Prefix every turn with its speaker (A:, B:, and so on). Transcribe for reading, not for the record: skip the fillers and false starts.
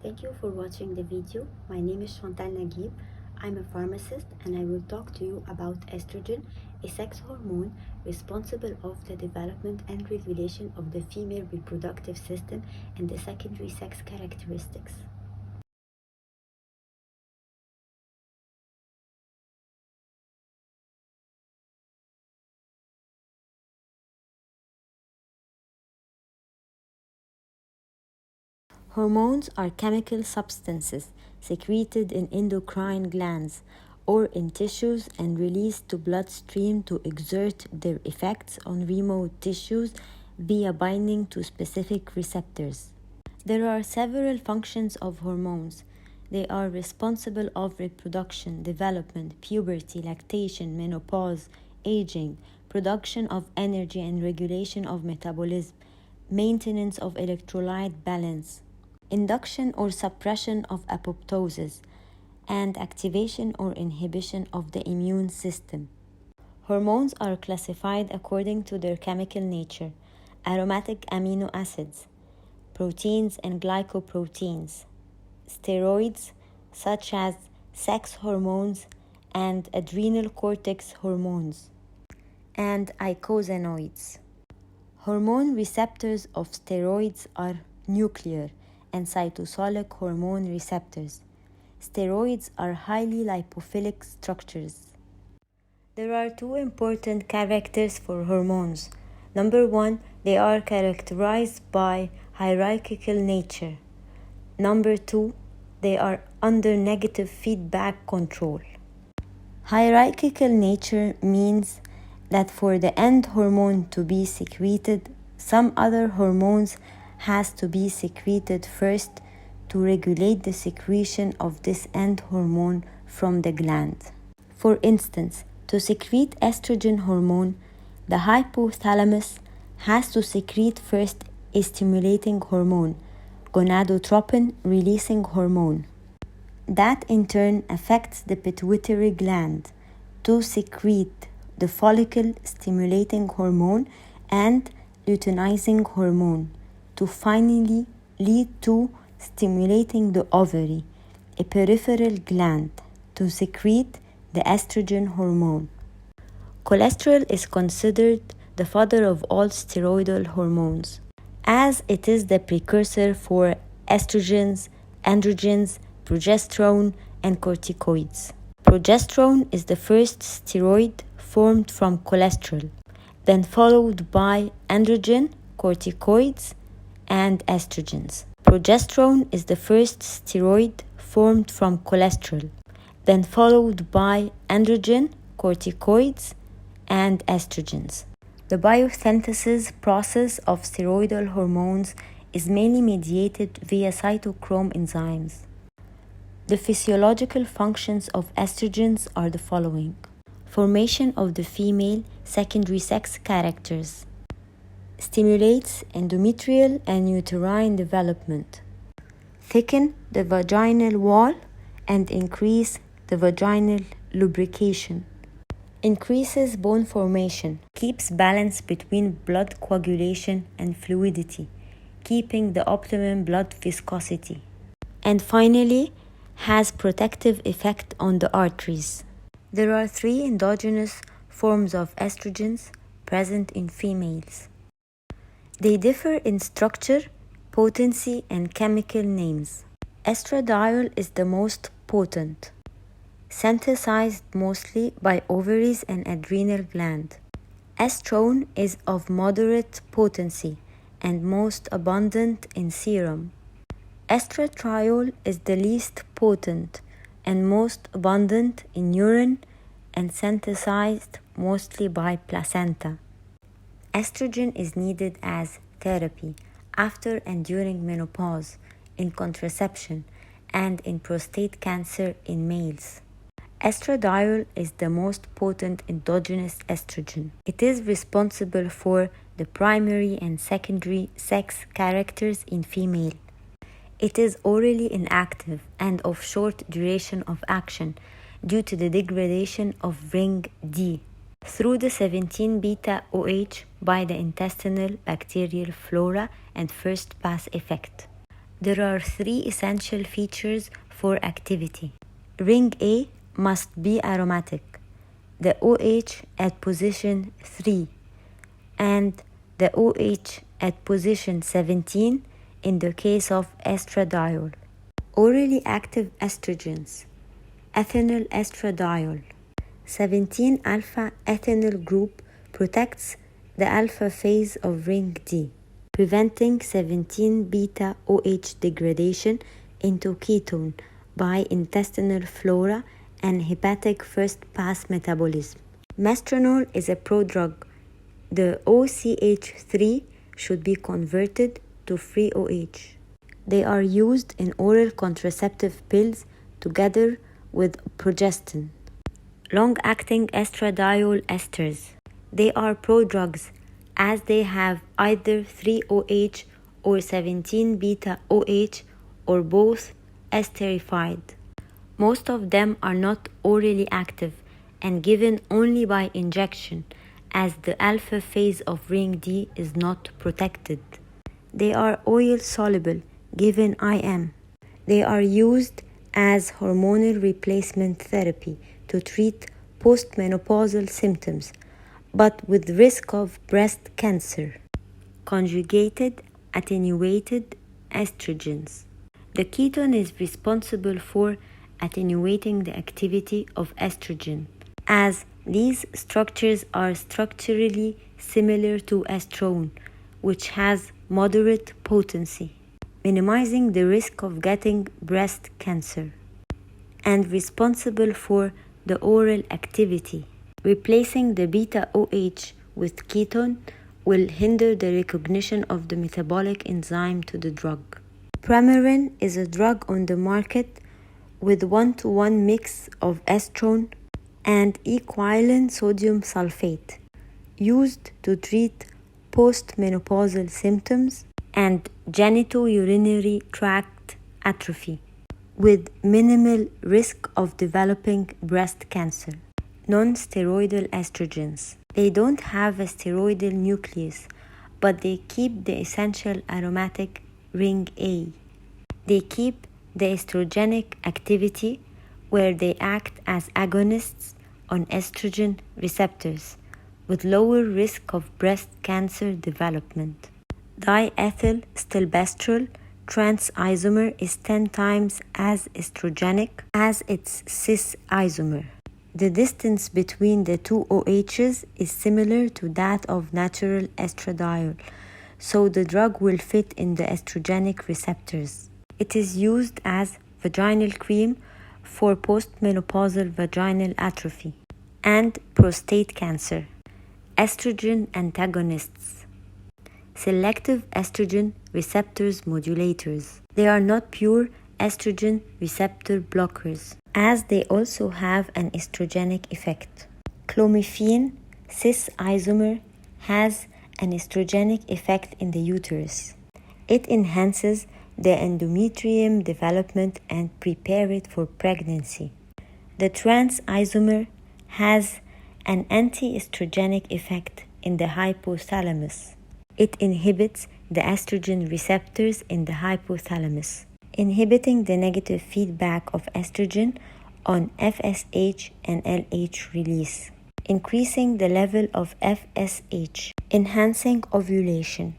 A: Thank you for watching the video. My name is Chantal Naguib. I'm a pharmacist and I will talk to you about estrogen, a sex hormone responsible of the development and regulation of the female reproductive system and the secondary sex characteristics. Hormones are chemical substances secreted in endocrine glands or in tissues and released to bloodstream to exert their effects on remote tissues via binding to specific receptors. There are several functions of hormones. They are responsible of reproduction, development, puberty, lactation, menopause, aging, production of energy and regulation of metabolism, maintenance of electrolyte balance, induction or suppression of apoptosis, and activation or inhibition of the immune system. Hormones are classified according to their chemical nature: aromatic amino acids, proteins and glycoproteins, steroids such as sex hormones and adrenal cortex hormones, and eicosanoids. Hormone receptors of steroids are nuclear and cytosolic hormone receptors. Steroids are highly lipophilic structures. There are two important characters for hormones. Number one, they are characterized by hierarchical nature. Number two, they are under negative feedback control. Hierarchical nature means that for the end hormone to be secreted, some other hormones has to be secreted first to regulate the secretion of this end hormone from the gland. For instance, to secrete estrogen hormone, the hypothalamus has to secrete first a stimulating hormone, gonadotropin releasing hormone. That in turn affects the pituitary gland to secrete the follicle stimulating hormone and luteinizing hormone, to finally lead to stimulating the ovary, a peripheral gland, to secrete the estrogen hormone. Cholesterol is considered the father of all steroidal hormones, as it is the precursor for estrogens, androgens, progesterone, and corticoids. Progesterone is the first steroid formed from cholesterol, then followed by androgen, corticoids, and estrogens. Progesterone is the first steroid formed from cholesterol, then followed by androgen, corticoids, and estrogens. The biosynthesis process of steroidal hormones is mainly mediated via cytochrome enzymes. The physiological functions of estrogens are the following: formation of the female secondary sex characters, stimulates endometrial and uterine development, thicken the vaginal wall and increase the vaginal lubrication, increases bone formation, keeps balance between blood coagulation and fluidity, keeping the optimum blood viscosity, and finally has protective effect on the arteries. There are three endogenous forms of estrogens present in females. They differ in structure, potency, and chemical names. Estradiol is the most potent, synthesized mostly by ovaries and adrenal gland. Estrone is of moderate potency and most abundant in serum. Estradiol is the least potent and most abundant in urine and synthesized mostly by placenta. Estrogen is needed as therapy after and during menopause, in contraception, and in prostate cancer in males. Estradiol is the most potent endogenous estrogen. It is responsible for the primary and secondary sex characters in female. It is orally inactive and of short duration of action due to the degradation of ring D through the 17-beta-OH by the intestinal bacterial flora and first pass effect. There are 3 essential features for activity. Ring A must be aromatic, the OH at position 3 and the OH at position 17 in the case of estradiol. Orally active estrogens, ethinyl estradiol. 17-alpha ethinyl group protects the alpha phase of ring D, preventing 17-beta OH degradation into ketone by intestinal flora and hepatic first-pass metabolism. Mestranol is a prodrug. The OCH3 should be converted to free OH. They are used in oral contraceptive pills together with progestin. Long-acting estradiol esters. They are prodrugs as they have either 3-OH or 17-beta-OH or both esterified. Most of them are not orally active and given only by injection, as the alpha phase of ring D is not protected. They are oil-soluble, given IM. They are used as hormonal replacement therapy to treat postmenopausal symptoms, but with risk of breast cancer. Conjugated attenuated estrogens. The ketone is responsible for attenuating the activity of estrogen, as these structures are structurally similar to estrone, which has moderate potency, minimizing the risk of getting breast cancer, and responsible for the oral activity. Replacing the beta-OH with ketone will hinder the recognition of the metabolic enzyme to the drug. Premarin is a drug on the market with 1-to-1 mix of estrone and equine sodium sulfate, used to treat postmenopausal symptoms and genitourinary tract atrophy, with minimal risk of developing breast cancer. Non-steroidal estrogens. They don't have a steroidal nucleus, but they keep the essential aromatic ring A. They keep the estrogenic activity where they act as agonists on estrogen receptors, with lower risk of breast cancer development. Diethyl stilbestrol trans isomer is 10 times as estrogenic as its cis isomer. The distance between the two OHs is similar to that of natural estradiol, so the drug will fit in the estrogenic receptors. It is used as vaginal cream for postmenopausal vaginal atrophy and prostate cancer. Estrogen antagonists. Selective estrogen receptors modulators. They are not pure estrogen receptor blockers, as they also have an estrogenic effect. Clomiphene cis isomer has an estrogenic effect in the uterus. It enhances the endometrium development and prepare it for pregnancy. The trans isomer has an anti-estrogenic effect in the hypothalamus. It inhibits the estrogen receptors in the hypothalamus, inhibiting the negative feedback of estrogen on FSH and LH release, increasing the level of FSH, enhancing ovulation.